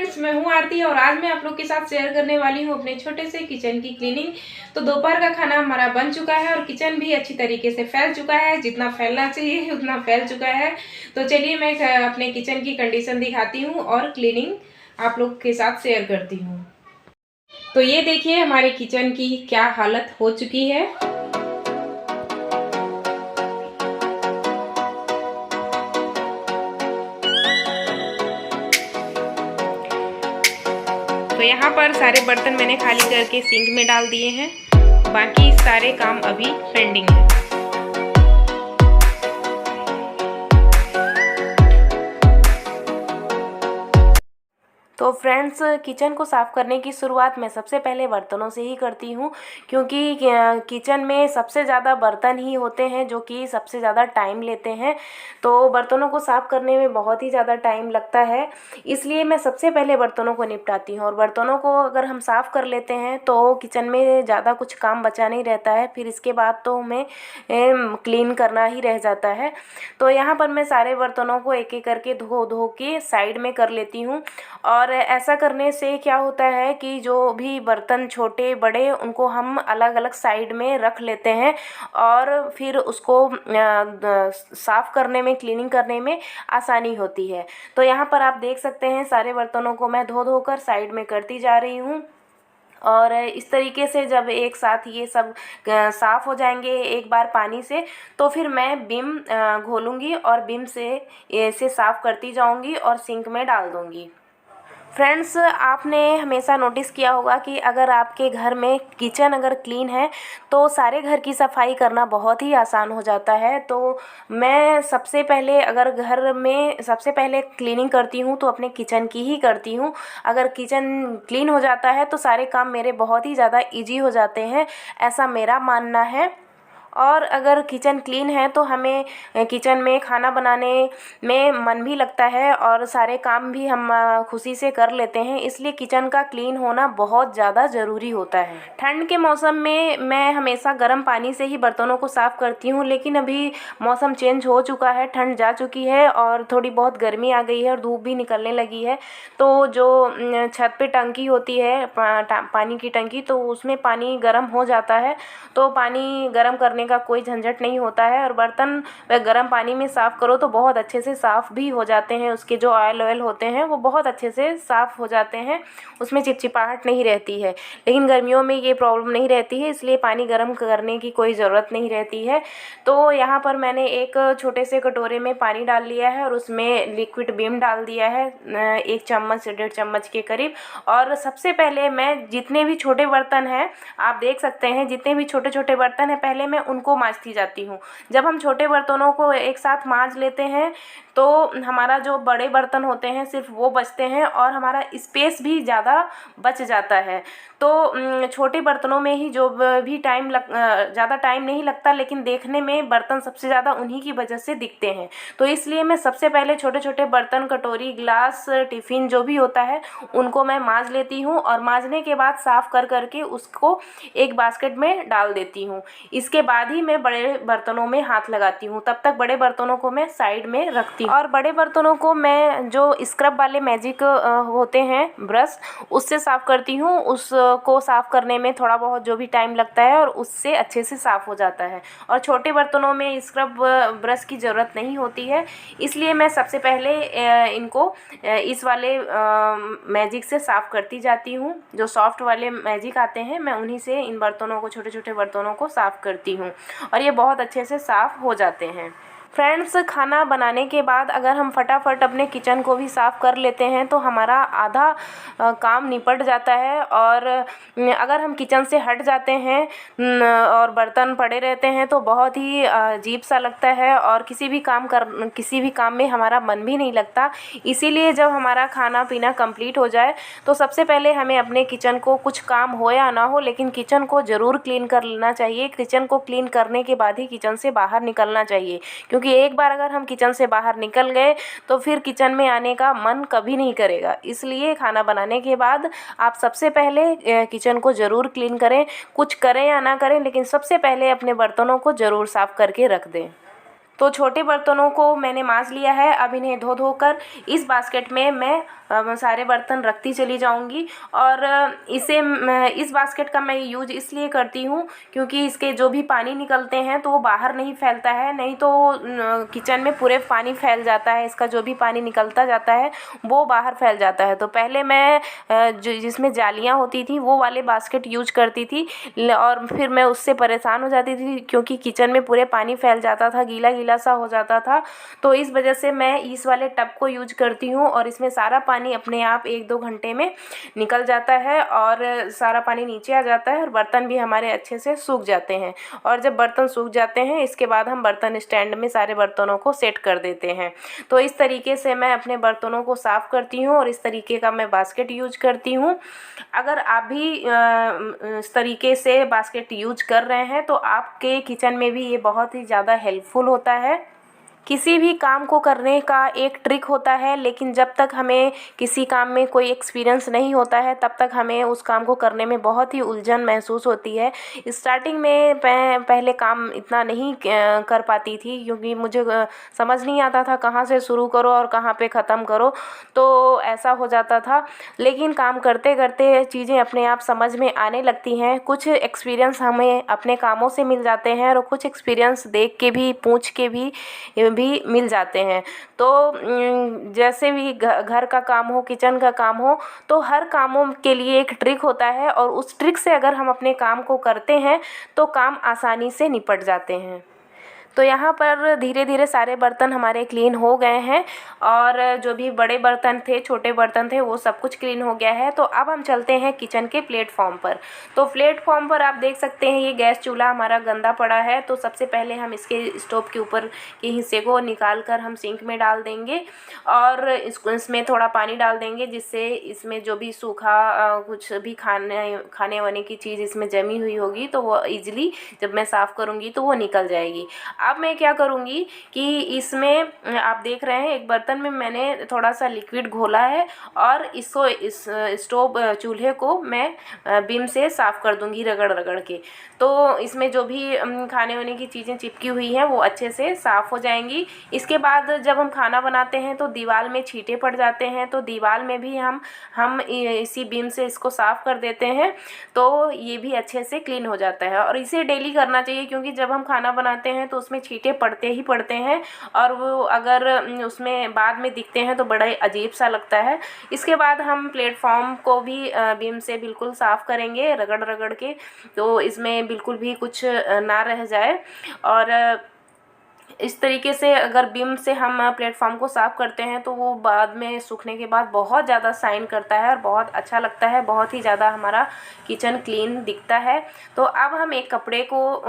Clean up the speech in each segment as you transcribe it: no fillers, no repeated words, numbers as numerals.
Friends, मैं हूँ आरती और आज मैं आप लोग के साथ शेयर करने वाली हूँ अपने छोटे से किचन की क्लीनिंग। तो दोपहर का खाना हमारा बन चुका है और किचन भी अच्छी तरीके से फैल चुका है, जितना फैलना चाहिए उतना फैल चुका है। तो चलिए मैं अपने किचन की कंडीशन दिखाती हूँ और क्लीनिंग आप लोग के साथ शेयर करती हूँ। तो ये देखिए हमारे किचन की क्या हालत हो चुकी है। तो यहाँ पर सारे बर्तन मैंने खाली करके सिंक में डाल दिए हैं, बाकी सारे काम अभी पेंडिंग है। तो फ्रेंड्स, किचन को साफ़ करने की शुरुआत मैं सबसे पहले बर्तनों से ही करती हूँ, क्योंकि किचन में सबसे ज़्यादा बर्तन ही होते हैं जो कि सबसे ज़्यादा टाइम लेते हैं। तो बर्तनों को साफ़ करने में बहुत ही ज़्यादा टाइम लगता है, इसलिए मैं सबसे पहले बर्तनों को निपटाती हूँ। और बर्तनों को अगर हम साफ़ कर लेते हैं तो किचन में ज़्यादा कुछ काम बचा नहीं रहता है, फिर इसके बाद तो हमें क्लीन करना ही रह जाता है। तो यहाँ पर मैं सारे बर्तनों को एक एक करके धो के साइड में कर लेती हूँ। और ऐसा करने से क्या होता है कि जो भी बर्तन छोटे बड़े उनको हम अलग अलग साइड में रख लेते हैं और फिर उसको साफ़ करने में, क्लीनिंग करने में आसानी होती है। तो यहाँ पर आप देख सकते हैं सारे बर्तनों को मैं धो कर साइड में करती जा रही हूँ। और इस तरीके से जब एक साथ ये सब साफ़ हो जाएंगे एक बार पानी से, तो फिर मैं विम घोलूँगी और विम से इसे साफ़ करती जाऊँगी और सिंक में डाल दूँगी। फ्रेंड्स, आपने हमेशा नोटिस किया होगा कि अगर आपके घर में किचन अगर क्लीन है तो सारे घर की सफाई करना बहुत ही आसान हो जाता है। तो मैं सबसे पहले अगर घर में सबसे पहले क्लीनिंग करती हूँ तो अपने किचन की ही करती हूँ। अगर किचन क्लीन हो जाता है तो सारे काम मेरे बहुत ही ज़्यादा ईजी हो जाते हैं, ऐसा मेरा मानना है। और अगर किचन क्लीन है तो हमें किचन में खाना बनाने में मन भी लगता है और सारे काम भी हम खुशी से कर लेते हैं, इसलिए किचन का क्लीन होना बहुत ज़्यादा ज़रूरी होता है। ठंड के मौसम में मैं हमेशा गर्म पानी से ही बर्तनों को साफ़ करती हूँ, लेकिन अभी मौसम चेंज हो चुका है, ठंड जा चुकी है और थोड़ी बहुत गर्मी आ गई है और धूप भी निकलने लगी है। तो जो छत पे टंकी होती है पानी की टंकी, तो उसमें पानी गर्म हो जाता है, तो पानी गर्म करने का कोई झंझट नहीं होता है। और बर्तन गर्म पानी में साफ़ करो तो बहुत अच्छे से साफ़ भी हो जाते हैं, उसके जो ऑयल होते हैं वो बहुत अच्छे से साफ़ हो जाते हैं, उसमें चिपचिपाहट नहीं रहती है। लेकिन गर्मियों में ये प्रॉब्लम नहीं रहती है, इसलिए पानी गर्म करने की कोई ज़रूरत नहीं रहती है। तो यहाँ पर मैंने एक छोटे से कटोरे में पानी डाल लिया है और उसमें लिक्विड विम डाल दिया है 1 चम्मच से 1.5 चम्मच के करीब। और सबसे पहले मैं जितने भी छोटे बर्तन हैं, आप देख सकते हैं जितने भी छोटे छोटे बर्तन हैं, पहले मैं उनको मांजती जाती हूँ। जब हम छोटे बर्तनों को एक साथ मांज लेते हैं तो हमारा जो बड़े बर्तन होते हैं सिर्फ वो बचते हैं और हमारा स्पेस भी ज़्यादा बच जाता है। तो छोटे बर्तनों में ही जो भी ज़्यादा टाइम नहीं लगता, लेकिन देखने में बर्तन सबसे ज़्यादा उन्हीं की वजह से दिखते हैं। तो इसलिए मैं सबसे पहले छोटे छोटे बर्तन, कटोरी, ग्लास, टिफ़िन जो भी होता है उनको मैं मांज लेती हूँ और मांजने के बाद साफ़ करके उसको एक बास्केट में डाल देती हूँ। इसके बाद ही मैं बड़े बर्तनों में हाथ लगाती हूँ, तब तक बड़े बर्तनों को मैं साइड में रखती हूँ। और बड़े बर्तनों को मैं जो स्क्रब वाले मैजिक होते हैं ब्रश, उससे साफ़ करती हूँ। उसको साफ़ करने में थोड़ा बहुत जो भी टाइम लगता है और उससे अच्छे से साफ़ हो जाता है। और छोटे बर्तनों में स्क्रब ब्रश की ज़रूरत नहीं होती है, इसलिए मैं सबसे पहले इनको इस वाले मैजिक से साफ़ करती जाती हूँ। जो सॉफ्ट वाले मैजिक आते हैं मैं उन्हीं से इन बर्तनों को, छोटे छोटे बर्तनों को साफ़ करती हूँ और ये बहुत अच्छे से साफ़ हो जाते हैं। फ्रेंड्स, खाना बनाने के बाद अगर हम फटाफट अपने किचन को भी साफ़ कर लेते हैं तो हमारा आधा काम निपट जाता है। और अगर हम किचन से हट जाते हैं और बर्तन पड़े रहते हैं तो बहुत ही अजीब सा लगता है और किसी भी काम में हमारा मन भी नहीं लगता। इसीलिए जब हमारा खाना पीना कंप्लीट हो जाए तो सबसे पहले हमें अपने किचन को, कुछ काम हो या ना हो, लेकिन किचन को ज़रूर क्लीन कर लेना चाहिए। किचन को क्लीन करने के बाद ही किचन से बाहर निकलना चाहिए, क्योंकि एक बार अगर हम किचन से बाहर निकल गए तो फिर किचन में आने का मन कभी नहीं करेगा। इसलिए खाना बनाने के बाद आप सबसे पहले किचन को ज़रूर क्लीन करें, कुछ करें या ना करें, लेकिन सबसे पहले अपने बर्तनों को ज़रूर साफ़ करके रख दें। तो छोटे बर्तनों को मैंने मांज लिया है। अब इन्हें धो धोकर इस बास्केट में मैं सारे बर्तन रखती चली जाऊंगी। और इस बास्केट का मैं यूज इसलिए करती हूँ क्योंकि इसके जो भी पानी निकलते हैं तो वो बाहर नहीं फैलता है, नहीं तो किचन में पूरे पानी फैल जाता है। इसका जो भी पानी निकलता जाता है वो बाहर फैल जाता है। तो पहले मैं जिसमें जालियाँ होती थी वो वाले बास्केट यूज करती थी, और फिर मैं उससे परेशान हो जाती थी क्योंकि किचन में पूरे पानी फैल जाता था, गीला गीला सा हो जाता था। तो इस वजह से मैं इस वाले टब को यूज करती हूँ और इसमें सारा पानी अपने आप 1-2 घंटे में निकल जाता है और सारा पानी नीचे आ जाता है और बर्तन भी हमारे अच्छे से सूख जाते हैं। और जब बर्तन सूख जाते हैं इसके बाद हम बर्तन स्टैंड में सारे बर्तनों को सेट कर देते हैं। तो इस तरीके से मैं अपने बर्तनों को साफ़ करती हूँ और इस तरीके का मैं बास्केट यूज करती हूँ। अगर आप भी इस तरीके से बास्केट यूज कर रहे हैं तो आपके किचन में भी ये बहुत ही ज़्यादा हेल्पफुल होता है। किसी भी काम को करने का एक ट्रिक होता है, लेकिन जब तक हमें किसी काम में कोई एक्सपीरियंस नहीं होता है तब तक हमें उस काम को करने में बहुत ही उलझन महसूस होती है। स्टार्टिंग में पहले काम इतना नहीं कर पाती थी क्योंकि मुझे समझ नहीं आता था कहाँ से शुरू करो और कहाँ पे ख़त्म करो, तो ऐसा हो जाता था। लेकिन काम करते करते चीज़ें अपने आप समझ में आने लगती हैं। कुछ एक्सपीरियंस हमें अपने कामों से मिल जाते हैं और कुछ एक्सपीरियंस देख के भी, पूछ के भी मिल जाते हैं। तो जैसे भी घर का काम हो, किचन का काम हो, तो हर कामों के लिए एक ट्रिक होता है और उस ट्रिक से अगर हम अपने काम को करते हैं तो काम आसानी से निपट जाते हैं। तो यहाँ पर धीरे धीरे सारे बर्तन हमारे क्लीन हो गए हैं और जो भी बड़े बर्तन थे, छोटे बर्तन थे, वो सब कुछ क्लीन हो गया है। तो अब हम चलते हैं किचन के प्लेटफॉर्म पर। तो प्लेटफॉर्म पर आप देख सकते हैं ये गैस चूल्हा हमारा गंदा पड़ा है। तो सबसे पहले हम इसके स्टोव के ऊपर के हिस्से को निकाल कर हम सिंक में डाल देंगे और इसमें थोड़ा पानी डाल देंगे जिससे इसमें जो भी सूखा कुछ भी खाने वाने की चीज़ इसमें जमी हुई होगी तो वो ईजिली जब मैं साफ़ करूँगी तो वो निकल जाएगी। अब मैं क्या करूँगी कि इसमें आप देख रहे हैं एक बर्तन में मैंने थोड़ा सा लिक्विड घोला है और इसको इस स्टोव चूल्हे को मैं बिम से साफ़ कर दूँगी रगड़ रगड़ के। तो इसमें जो भी खाने वाने की चीज़ें चिपकी हुई हैं वो अच्छे से साफ़ हो जाएंगी। इसके बाद जब हम खाना बनाते हैं तो दीवार में छींटे पड़ जाते हैं, तो दीवार में भी हम इसी बिम से इसको साफ़ कर देते हैं तो ये भी अच्छे से क्लीन हो जाता है। और इसे डेली करना चाहिए क्योंकि जब हम खाना बनाते हैं तो उसमें छींटे पड़ते ही पड़ते हैं और वो अगर उसमें बाद में दिखते हैं तो बड़ा ही अजीब सा लगता है। इसके बाद हम प्लेटफॉर्म को भी बिम से बिल्कुल साफ़ करेंगे रगड़ रगड़ के, तो इसमें बिल्कुल भी कुछ ना रह जाए। और इस तरीके से अगर बिम से हम प्लेटफॉर्म को साफ़ करते हैं तो वो बाद में सूखने के बाद बहुत ज़्यादा शाइन करता है और बहुत अच्छा लगता है, बहुत ही ज़्यादा हमारा किचन क्लीन दिखता है। तो अब हम एक कपड़े को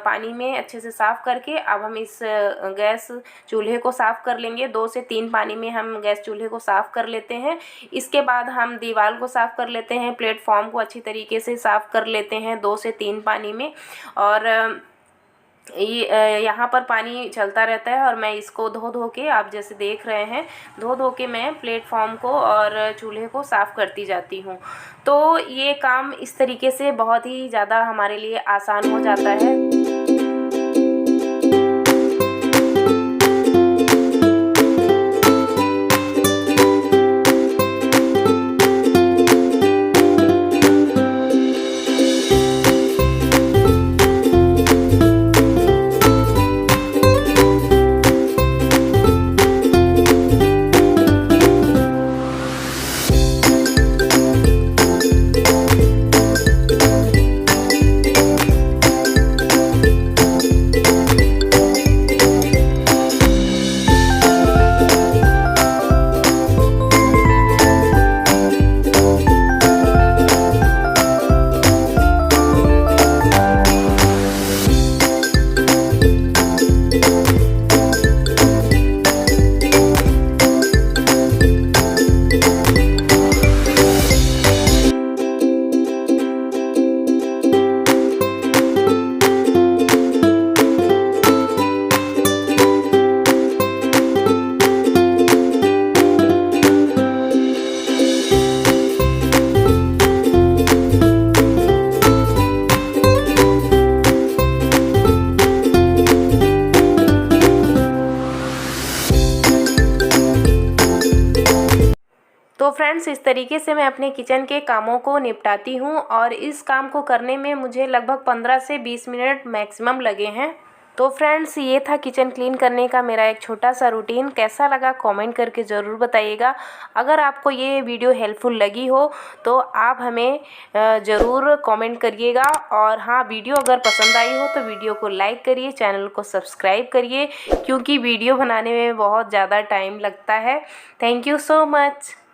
पानी में अच्छे से साफ़ करके अब हम इस गैस चूल्हे को साफ़ कर लेंगे। 2 से 3 पानी में हम गैस चूल्हे को साफ़ कर लेते हैं। इसके बाद हम दीवार को साफ़ कर लेते हैं, प्लेटफॉर्म को अच्छी तरीके से साफ़ कर लेते हैं 2 से 3 पानी में। और ये यहाँ पर पानी चलता रहता है और मैं इसको धो धो के, आप जैसे देख रहे हैं, धो धो के मैं प्लेटफॉर्म को और चूल्हे को साफ़ करती जाती हूँ। तो ये काम इस तरीके से बहुत ही ज़्यादा हमारे लिए आसान हो जाता है। फ्रेंड्स इस तरीके से मैं अपने किचन के कामों को निपटाती हूँ और इस काम को करने में मुझे लगभग 15 से 20 मिनट मैक्सिमम लगे हैं। तो फ्रेंड्स ये था किचन क्लीन करने का मेरा एक छोटा सा रूटीन। कैसा लगा कमेंट करके ज़रूर बताइएगा। अगर आपको ये वीडियो हेल्पफुल लगी हो तो आप हमें ज़रूर कमेंट करिएगा। और हाँ, वीडियो अगर पसंद आई हो तो वीडियो को लाइक करिए, चैनल को सब्सक्राइब करिए, क्योंकि वीडियो बनाने में बहुत ज़्यादा टाइम लगता है। Thank you so much.